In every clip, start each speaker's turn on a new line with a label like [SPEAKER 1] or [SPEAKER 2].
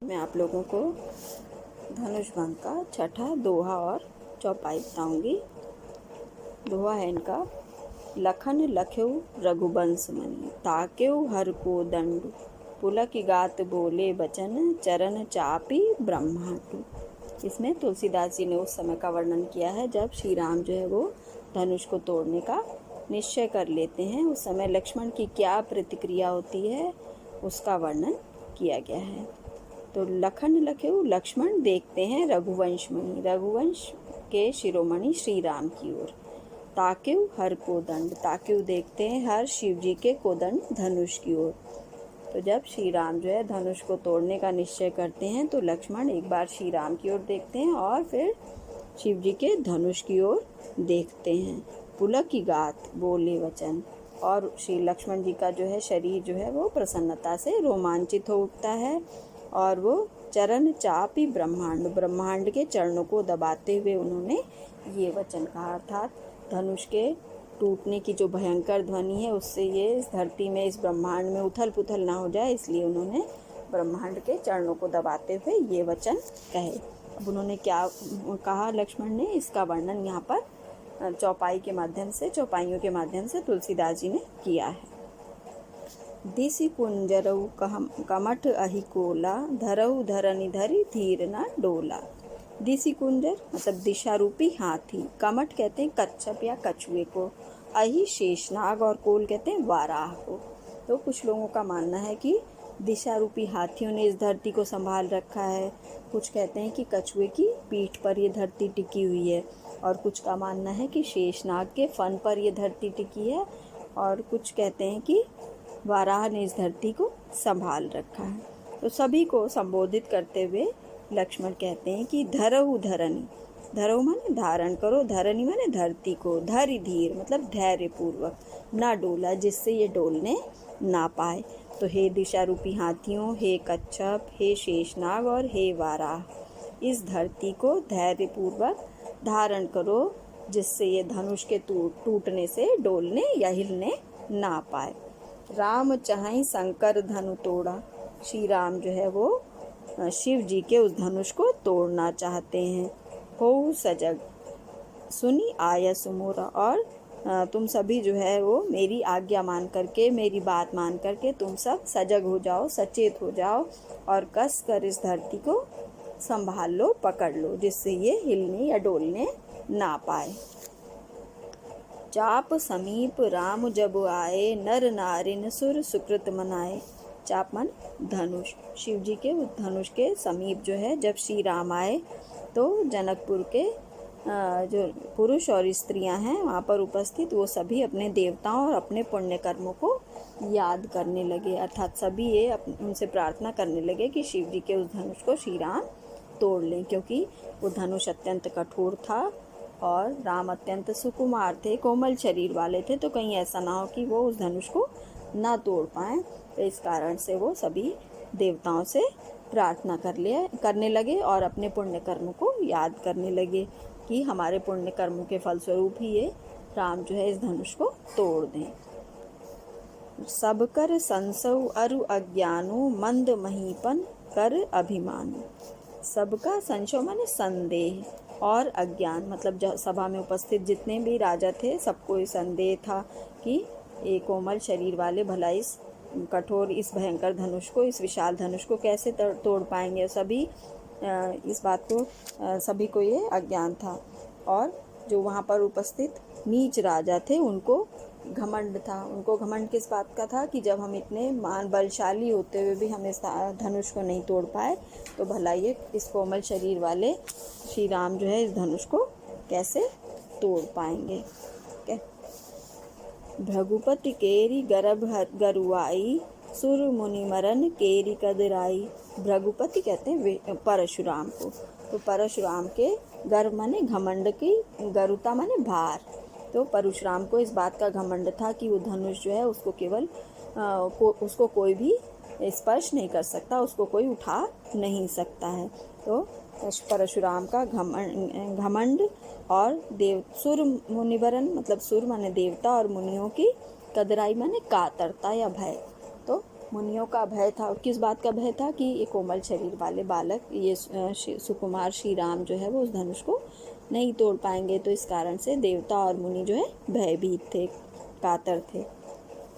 [SPEAKER 1] मैं आप लोगों को धनुष भंग का छठा दोहा और चौपाई बताऊंगी। दोहा है इनका। लखन लख्यउ रघुबंश मणि, ताक्यउ हर को दंड, पुलक गात बोले बचन, चरण चापी ब्रह्मांड। इसमें तुलसीदास जी ने उस समय का वर्णन किया है जब श्री राम जो है वो धनुष को तोड़ने का निश्चय कर लेते हैं। उस समय लक्ष्मण की क्या प्रतिक्रिया होती है उसका वर्णन किया गया है। तो लखन लख्यउ, लक्ष्मण देखते हैं रघुवंश मणि, रघुवंश के शिरोमणि श्री राम की ओर। ताक्यउ हर कोदंड, ताक्यउ देखते हैं हर शिव जी के कोदंड धनुष की ओर। तो जब श्री राम जो है धनुष को तोड़ने का निश्चय करते हैं तो लक्ष्मण एक बार श्री राम की ओर देखते हैं और फिर शिव जी के धनुष की ओर देखते हैं। पुलक की गात बोले वचन, और श्री लक्ष्मण जी का जो है शरीर जो है वो प्रसन्नता से रोमांचित हो उठता है और वो चरण चापी ब्रह्मांड, ब्रह्मांड के चरणों को दबाते हुए उन्होंने ये वचन कहा। अर्थात धनुष के टूटने की जो भयंकर ध्वनि है उससे ये इस धरती में, इस ब्रह्मांड में उथल पुथल ना हो जाए, इसलिए उन्होंने ब्रह्मांड के चरणों को दबाते हुए ये वचन कहे। अब उन्होंने क्या कहा लक्ष्मण ने, इसका वर्णन यहाँ पर चौपाई के माध्यम से, चौपाइयों के माध्यम से तुलसीदास जी ने किया है। दिसि कुंजरऊ कमठ अहि कोला, धरऊ धरनि धरि धीर न डोला। दिसि कुंजर मतलब दिशा रूपी हाथी, कमठ कहते हैं कच्छप या कछुए को, अहि शेषनाग और कोल कहते हैं वाराह को। तो कुछ लोगों का मानना है कि दिशा रूपी हाथियों ने इस धरती को संभाल रखा है, कुछ कहते हैं कि कछुए की पीठ पर ये धरती टिकी हुई है, और कुछ का मानना है कि शेषनाग के फन पर ये धरती टिकी है, और कुछ कहते हैं कि वाराह ने इस धरती को संभाल रखा है। तो सभी को संबोधित करते हुए लक्ष्मण कहते हैं कि धरऊ धरनी, धरऊ माने धारण करो, धरनी माने धरती को, धरि धीर मतलब धैर्य पूर्वक, ना डोला जिससे ये डोलने ना पाए। तो हे दिशा रूपी हाथियों, हे कच्छप, हे शेषनाग और हे वाराह, इस धरती को धैर्य पूर्वक धारण करो जिससे ये धनुष के टूटने से डोलने या हिलने ना पाए। राम चाहें शंकर धनु तोड़ा, श्री राम जो है वो शिव जी के उस धनुष को तोड़ना चाहते हैं। हो सजग सुनी आया सुमोरा, और तुम सभी जो है वो मेरी आज्ञा मान करके, मेरी बात मान करके तुम सब सजग हो जाओ, सचेत हो जाओ और कस कर इस धरती को संभाल लो, पकड़ लो, जिससे ये हिलने या डोलने ना पाए। चाप समीप राम जब आए, नर नारिन सुर सुकृत मनाए। चाप मन धनुष, शिव जी के उस धनुष के समीप जो है जब श्री राम आए तो जनकपुर के जो पुरुष और स्त्रियां हैं वहाँ पर उपस्थित, वो सभी अपने देवताओं और अपने पुण्य कर्मों को याद करने लगे। अर्थात सभी ये उनसे प्रार्थना करने लगे कि शिव जी के उस धनुष को श्री राम तोड़ लें, क्योंकि वो धनुष अत्यंत कठोर था और राम अत्यंत सुकुमार थे, कोमल शरीर वाले थे, तो कहीं ऐसा ना हो कि वो उस धनुष को ना तोड़ पाएँ। तो इस कारण से वो सभी देवताओं से प्रार्थना करने लगे और अपने पुण्य कर्मों को याद करने लगे कि हमारे पुण्य कर्मों के फलस्वरूप ही ये राम जो है इस धनुष को तोड़ दें। सब कर संसव अरु अज्ञानु, मंद महीपन कर अभिमानु। सबका संशय माने संदेह और अज्ञान, मतलब सभा में उपस्थित जितने भी राजा थे सबको संदेह था कि एक कोमल शरीर वाले भला इस कठोर, इस भयंकर धनुष को, इस विशाल धनुष को कैसे तोड़ पाएंगे। सभी इस बात को, सभी को ये अज्ञान था। और जो वहाँ पर उपस्थित नीच राजा थे उनको घमंड था। उनको घमंड किस बात का था कि जब हम इतने मान बलशाली होते हुए भी हम इस धनुष को नहीं तोड़ पाए तो भला ये इस कोमल शरीर वाले श्री राम जो है इस धनुष को कैसे तोड़ पाएंगे। भृगुपति केरी गर्भ गरुआई, सुर मुनि मरन केरी कदराई। भृगुपति कहते हैं परशुराम को। तो परशुराम के गर्भ माने घमंड की, गरुता माने भार। तो परशुराम को इस बात का घमंड था कि वो धनुष जो है उसको केवल उसको कोई भी स्पर्श नहीं कर सकता, उसको कोई उठा नहीं सकता है। तो परशुराम का घमंड और सुर मुनिवरन मतलब सुर माने देवता और मुनियों की कदराई माने कातरता या भय। तो मुनियों का भय था। किस बात का भय था कि ये कोमल शरीर वाले बालक, ये सुकुमार श्री राम जो है वो उस धनुष को नहीं तोड़ पाएंगे। तो इस कारण से देवता और मुनि जो है भयभीत थे, कातर थे।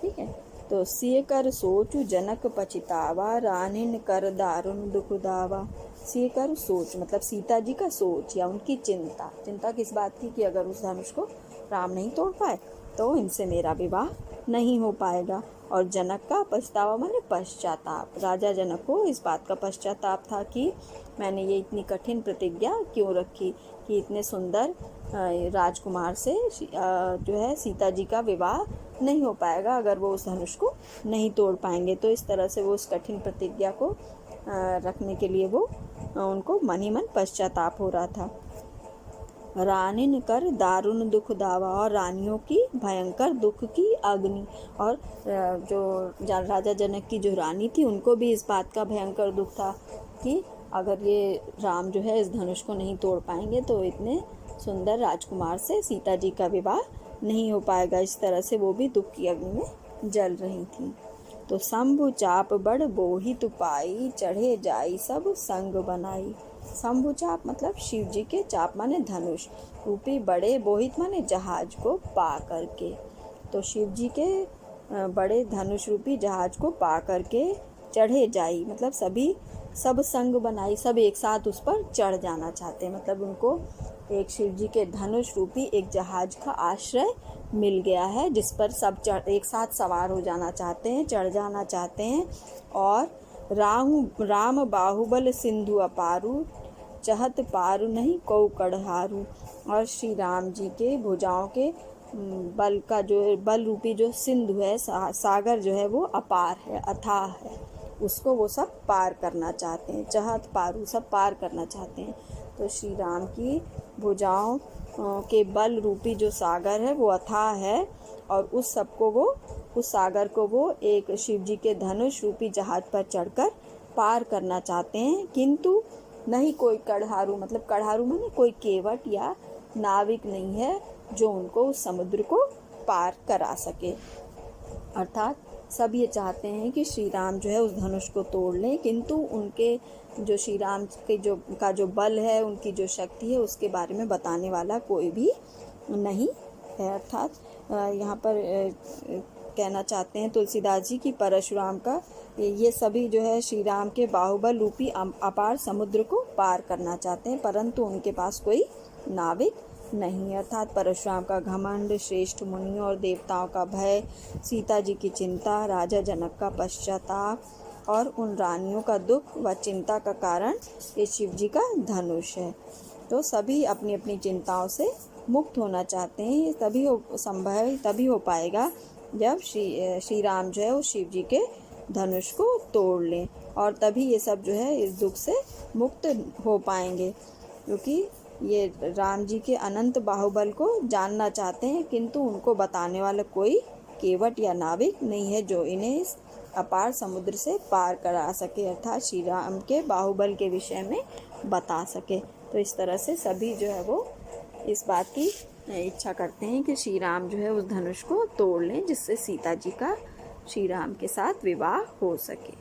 [SPEAKER 1] ठीक है। तो सिय कर सोचु जनक पछितावा, रानिन कर दारुण दुख दावा। सिय कर सोच मतलब सीता जी का सोच या उनकी चिंता। चिंता किस बात की कि अगर उस धनुष को राम नहीं तोड़ पाए तो इनसे मेरा विवाह नहीं हो पाएगा। और जनक का पछतावा माने पश्चाताप। राजा जनक को इस बात का पश्चाताप था कि मैंने ये इतनी कठिन प्रतिज्ञा क्यों रखी कि इतने सुंदर राजकुमार से जो है सीता जी का विवाह नहीं हो पाएगा अगर वो उस धनुष को नहीं तोड़ पाएंगे। तो इस तरह से वो उस कठिन प्रतिज्ञा को रखने के लिए वो उनको मन ही मन पश्चाताप हो रहा था। रानिन कर दारुण दुख दावा, और रानियों की भयंकर दुख की अग्नि। और जो राजा जनक की जो रानी थी उनको भी इस बात का भयंकर दुख था कि अगर ये राम जो है इस धनुष को नहीं तोड़ पाएंगे तो इतने सुंदर राजकुमार से सीता जी का विवाह नहीं हो पाएगा। इस तरह से वो भी दुख की अग्नि में जल रही थी। तो शंभु चाप बड़ बोहित पाई, चढ़े जाई सब संग बनाई। शंभु चाप मतलब शिव जी के, चाप माने धनुष रूपी बड़े, बोहित माने जहाज को पा करके। तो शिव जी के बड़े धनुष रूपी जहाज को पा करके चढ़े जाई मतलब सब संग बनाई, सब एक साथ उस पर चढ़ जाना चाहते हैं। मतलब उनको एक शिव जी के धनुष रूपी एक जहाज का आश्रय मिल गया है जिस पर सब एक साथ सवार हो जाना चाहते हैं, चढ़ जाना चाहते हैं। और राम बाहुबल सिंधु अपारू, चहत पारू नहीं कौ कड़हारू। और श्री राम जी के भुजाओं के बल का जो बल रूपी जो सिंधु है, सागर जो है वो अपार है, अथाह है, उसको वो सब पार करना चाहते हैं। चहत पारू सब पार करना चाहते हैं। तो श्री राम की भुजाओं के बल रूपी जो सागर है वो अथाह है और उस सागर को वो एक शिव जी के धनुष रूपी जहाज पर चढ़कर पार करना चाहते हैं। किंतु नहीं कोई कड़हारू मतलब कड़हारू माने कोई केवट या नाविक नहीं है जो उनको उस समुद्र को पार करा सके। अर्थात सब ये चाहते हैं कि श्री राम जो है उस धनुष को तोड़ लें, किंतु उनके जो श्री राम के जो बल है, उनकी जो शक्ति है, उसके बारे में बताने वाला कोई भी नहीं है। अर्थात यहाँ पर कहना चाहते हैं तुलसीदास जी की परशुराम का ये सभी जो है श्री राम के बाहुबल रूपी अपार समुद्र को पार करना चाहते हैं, परंतु उनके पास कोई नाविक नहीं। अर्थात परशुराम का घमंड, श्रेष्ठ मुनियों और देवताओं का भय, सीता जी की चिंता, राजा जनक का पश्चाताप और उन रानियों का दुख व चिंता का कारण ये शिव जी का धनुष है। तो सभी अपनी अपनी चिंताओं से मुक्त होना चाहते हैं। ये तभी हो पाएगा जब श्री राम जो है वो शिव जी के धनुष को तोड़ लें, और तभी ये सब जो है इस दुख से मुक्त हो पाएंगे, क्योंकि ये राम जी के अनंत बाहुबल को जानना चाहते हैं, किंतु उनको बताने वाला कोई केवट या नाविक नहीं है जो इन्हें इस अपार समुद्र से पार करा सके, अर्थात श्री राम के बाहुबल के विषय में बता सके। तो इस तरह से सभी जो है वो इस बात की इच्छा करते हैं कि श्री राम जो है उस धनुष को तोड़ लें, जिससे सीता जी का श्री राम के साथ विवाह हो सके।